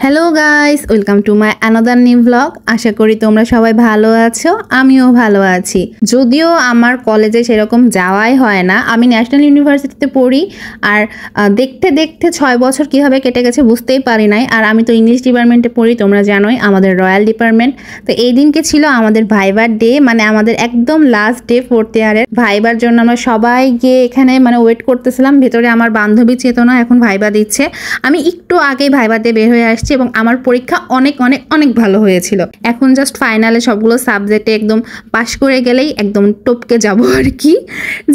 Hello guys, welcome to my another new blog. আশা করি তোমরা সবাই ভালো আছো, আমিও ভালো আছি। যদিও আমার কলেজে সেরকম যাওয়াই হয় না, আমি ন্যাশনাল ইউনিভার্সিটিতে পড়ি। আর দেখতে দেখতে 6 বছর কীভাবে কেটে গেছে বুঝতেই পারি নাই। আর আমি তো ইংলিশ ডিপার্টমেন্টে পড়ি, তোমরা জানোই আমাদের রয়্যাল ডিপার্টমেন্ট। তো এই দিনকে ছিল আমাদের ভাইবার ডে, মানে আমাদের একদম লাস্ট ডে 4th ইয়ারের। ভাইবার জন্য আমরা সবাই গিয়ে এখানে ওয়েট করতেছিলাম। ভেতরে আমার বান্ধবী চেতনা এখন ভাইবা দিচ্ছে। আমি একটু আগেই ভাইবা দিয়ে বের হয়ে আসছি এবং আমার পরীক্ষা অনেক অনেক অনেক ভালো হয়েছিল। এখন জাস্ট ফাইনালে সবগুলো সাবজেক্টে একদম পাশ করে গেলেই একদম টপকে যাব আর কি।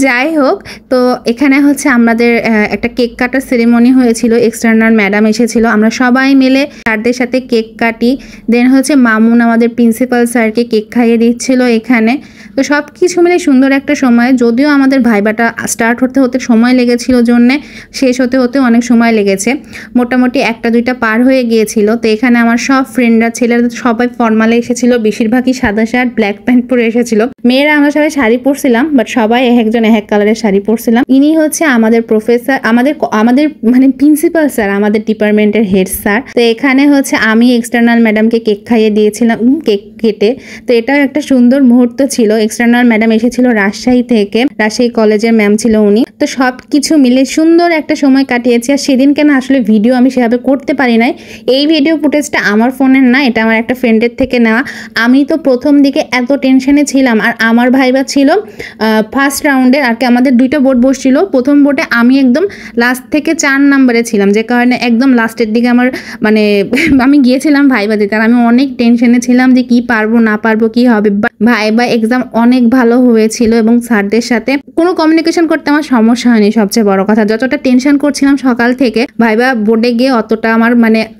যাই হোক, তো এখানে হচ্ছে আমাদের একটা কেক কাটার সেরেমনি হয়েছিল। এক্সটার্নাল ম্যাডাম এসেছিল, আমরা সবাই মিলে স্যারদের সাথে কেক কাটি। দেন হচ্ছে মামুন আমাদের প্রিন্সিপাল স্যারকে কেক খাইয়ে দিচ্ছিল এখানে। তো সব কিছু মিলে সুন্দর একটা সময়। যদিও আমাদের ভাইবাটা স্টার্ট হতে হতে সময় লেগেছিল, জন্যে শেষ হতে হতে অনেক সময় লেগেছে। মোটামুটি 1টা 2টা পার হয়ে গিয়েছিল। তো এখানে আমার সব ফ্রেন্ডরা, ছেলেরা সবাই ফর্মালে এসেছিল, বেশিরভাগই সাদা শার্ট ব্ল্যাক প্যান্ট পরে এসেছিল। মেয়েরা আমরা সবাই শাড়ি পরছিলাম, বাট সবাই একজন এক কালারের শাড়ি পরছিলাম। ইনি হচ্ছে আমাদের প্রফেসর, আমাদের প্রিন্সিপাল স্যার, আমাদের ডিপার্টমেন্টের হেড স্যার। তো এখানে হচ্ছে আমি এক্সটার্নাল ম্যাডামকে কেক খাইয়ে দিয়েছিলাম, কেক কেটে। তো এটাও একটা সুন্দর মুহূর্ত ছিল। এক্সটার্নাল ম্যাডাম এসেছিল রাজশাহী থেকে, রাজশাহী কলেজের ম্যাম ছিল উনি। তো সব কিছু মিলে সুন্দর একটা সময় কাটিয়েছি। আর সেদিন কেন আসলে ভিডিও আমি সেভাবে করতে পারি নাই। এই ভিডিও ফুটেজটা আমার ফোনের না, এটা আমার একটা ফ্রেন্ডের থেকে নেওয়া। আমি তো প্রথম দিকে এত টেনশনে ছিলাম। আর আমার ভাইবা ছিল ফার্স্ট রাউন্ডের, আর কি আমাদের 2টা বোর্ড বসছিল। প্রথম বোর্ডে আমি একদম লাস্ট থেকে 4 নম্বরে ছিলাম, যে কারণে একদম লাস্টের দিকে আমার আমি গিয়েছিলাম ভাইবা দিতে। আর আমি অনেক টেনশনে ছিলাম যে কি পারবো না পারবো, কি হবে। ভাইবা এক্সাম অনেক ভালো হয়েছিল এবং স্যারদের সাথে কোনো কমিউনিকেশন করতে আমার সমস্যা হয়নি। সবচেয়ে বড় কথা, যতটা টেনশন করছিলাম সকাল থেকে, ভাইবা বোর্ডে গিয়ে অতটা আমার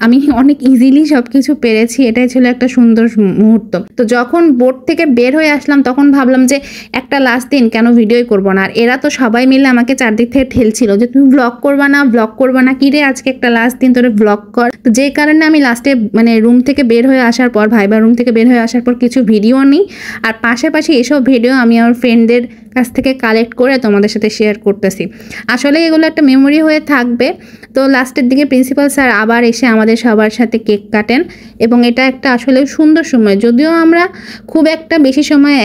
আমি অনেক ইজিলি সবকিছু পেরেছি। এটাই ছিল একটা সুন্দর মুহূর্ত। তো যখন বোর্ড থেকে বের হয়ে আসলাম তখন ভাবলাম যে একটা লাস্ট দিন, কেন ভিডিওই করবো না। আর এরা তো সবাই মিলে আমাকে চারদিক থেকে ঠেলছিল যে তুমি ব্লগ করবা না কি রে, আজকে একটা লাস্ট দিন, তোরে ব্লগ কর। তো যে কারণে আমি লাস্টে রুম থেকে বের হয়ে আসার পর, ভাইবা রুম থেকে বের হয়ে আসার পর কিছু ভিডিও নিই। আর পাশাপাশি এসব ভিডিও আমি আমার ফ্রেন্ডদের কাছ থেকে কালেক্ট করে তোমাদের সাথে শেয়ার করতেছি। আসলে এগুলো একটা মেমোরি হয়ে থাকবে। তো লাস্টের দিকে প্রিন্সিপাল স্যার আবার এসে আমাদের সবার সাথে কেক কাটেন এবং এটা একটা আসলে সুন্দর সময়। যদিও আমরা খুব একটা বেশি সময়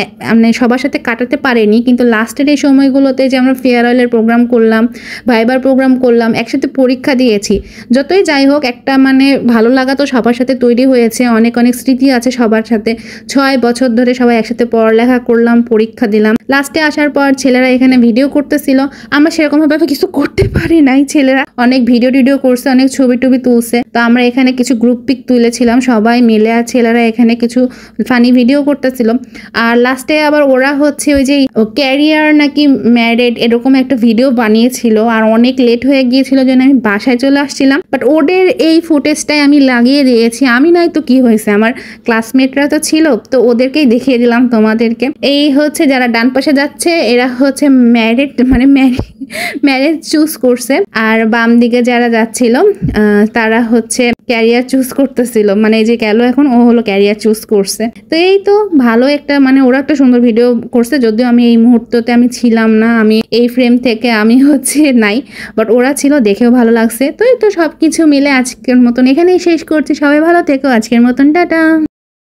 সবার সাথে কাটাতে পারিনি, কিন্তু লাস্টের এই সময়গুলোতে যে আমরা ফেয়ারওয়েলের প্রোগ্রাম করলাম, ভাইবার প্রোগ্রাম করলাম, একসাথে পরীক্ষা দিয়েছি। যতই যাই হোক, একটা ভালো লাগা তো সবার সাথে তৈরি হয়েছে। অনেক অনেক স্মৃতি আছে সবার সাথে। 6 বছর ধরে সবাই একসাথে পড়ালেখা করলাম, পরীক্ষা দিলাম। লাস্টে আসার পর ছেলেরা এখানে ভিডিও করতেছিল। আমরা সেরকমভাবে কিছু করতে পারি নাই। ছেলেরা অনেক ভিডিও করছে, অনেক ছবি টবি তুলছে। তো আমরা এখানে কিছু গ্রুপ পিক তুলেছিলাম সবাই মিলে, আর ছেলেরা এখানে কিছু ফানি ভিডিও করতেছিল। আর লাস্টে আবার ওরা হচ্ছে ওই যে ক্যারিয়ার নাকি ম্যারিড এরকম একটা ভিডিও বানিয়েছিল। আর অনেক লেট হয়ে গিয়েছিল, জন্য আমি বাসায় চলে আসছিলাম। বাট ওদের এই ফুটেজটাই আমি লাগিয়ে দিয়েছি। আমি নাই তো কি হয়েছে, আমার ক্লাসমেটরা তো ছিল, তো ওদেরকেই দেখিয়ে দিলাম তোমাদেরকে। এই হচ্ছে যারা ডান পাশে যাচ্ছে, এরা হচ্ছে ম্যারেজ চুজ করছে। আর বাম দিকে যারা যাচ্ছিল তারা হচ্ছে ক্যারিয়ার চুজ করতেছিল। এই যে গেল এখন, ও হলো ক্যারিয়ার চুজ করছে। তো এই তো ভালো একটা ওরা একটা সুন্দর ভিডিও করছে। যদিও আমি এই মুহূর্ততে আমি ছিলাম না, আমি এই ফ্রেম থেকে আমি হচ্ছে নাই, বাট ওরা ছিল, দেখেও ভালো লাগছে। তো এই তো সবকিছু মিলে আজকের মতন এখানেই শেষ করছি। সবাই ভালো থেকো, আজকের মতন টাটা।